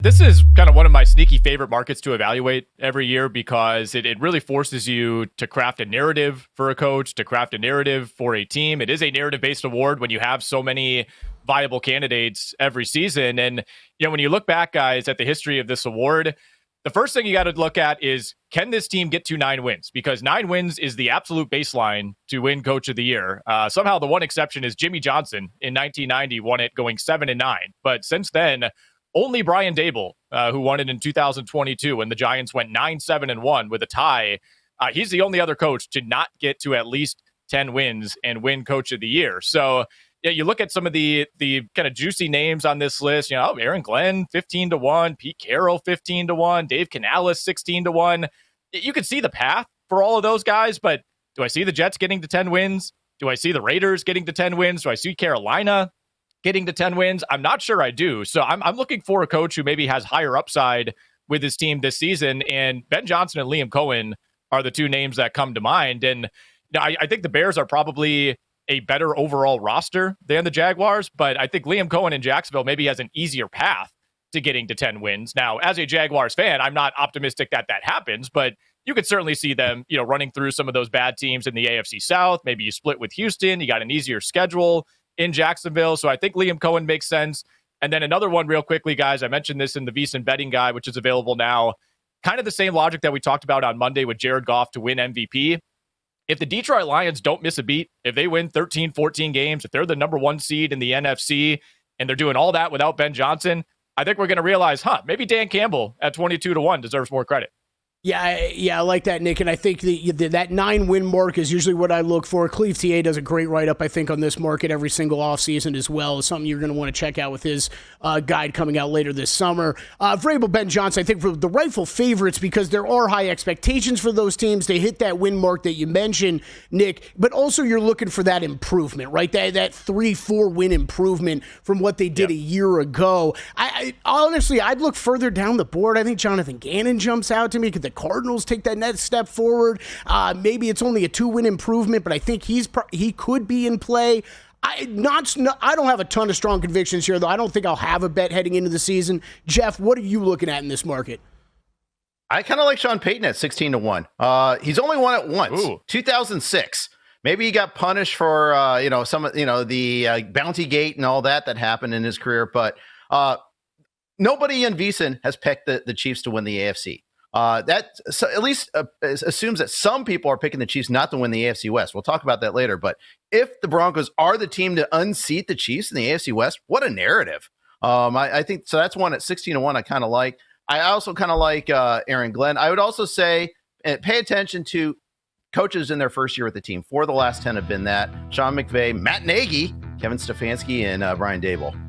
This is kind of one of my sneaky favorite markets to evaluate every year because it really forces you to craft a narrative for a coach, to craft a narrative for a team. It is a narrative-based award when you have so many viable candidates every season. And, when you look back, guys, at the history of this award, the first thing you got to look at is, can this team get to 9 wins? Because 9 wins is the absolute baseline to win Coach of the Year. Somehow the one exception is Jimmy Johnson in 1990 won it going 7-9. But since then, only Brian Daboll, who won it in 2022 when the Giants went 9-7-1 with a tie. He's the only other coach to not get to at least 10 wins and win Coach of the Year. So you look at some of the kind of juicy names on this list. Aaron Glenn 15-1, Pete Carroll 15-1, Dave Canales 16-1. You could see the path for all of those guys, but do I see the Jets getting to 10 wins? Do I see the Raiders getting to 10 wins? Do I see Carolina getting to 10 wins? I'm not sure I do. So I'm looking for a coach who maybe has higher upside with his team this season. And Ben Johnson and Liam Coen are the two names that come to mind. And I think the Bears are probably a better overall roster than the Jaguars, but I think Liam Coen in Jacksonville maybe has an easier path to getting to 10 wins. Now, as a Jaguars fan, I'm not optimistic that happens, but you could certainly see them, running through some of those bad teams in the AFC South. Maybe you split with Houston. You got an easier schedule in Jacksonville. So I think Liam Coen makes sense. And then another one real quickly, guys, I mentioned this in the VSiN betting guide, which is available now. Kind of the same logic that we talked about on Monday with Jared Goff to win MVP. If the Detroit Lions don't miss a beat, if they win 13, 14 games, if they're the number 1 seed in the NFC and they're doing all that without Ben Johnson, I think we're going to realize, maybe Dan Campbell at 22-1 deserves more credit. Yeah, I like that, Nick, and I think that 9-win mark is usually what I look for. Cleve TA does a great write-up, I think, on this market every single offseason as well. It's something you're going to want to check out with his guide coming out later this summer. Vrabel, Ben Johnson, I think for the rightful favorites because there are high expectations for those teams. They hit that win mark that you mentioned, Nick, but also you're looking for that improvement, right? That 3-4 win improvement from what they did a year ago. I honestly, I'd look further down the board. I think Jonathan Gannon jumps out to me. Could the Cardinals take that next step forward? Maybe it's only a 2-win improvement, but I think he could be in play. I don't have a ton of strong convictions here, though. I don't think I'll have a bet heading into the season. Jeff, what are you looking at in this market? I kind of like Sean Payton at 16-1. He's only won it once, 2006. Maybe he got punished for the bounty gate and all that happened in his career, but nobody in VSiN has picked the Chiefs to win the AFC. That at least assumes that some people are picking the Chiefs not to win the AFC West. We'll talk about that later. But if the Broncos are the team to unseat the Chiefs in the AFC West, what a narrative. I think so. That's one at 16-1. I kind of like. I also kind of like Aaron Glenn. I would also say pay attention to coaches in their first year with the team. 4 of the last 10 have been that. Sean McVay, Matt Nagy, Kevin Stefanski, and Brian Daboll.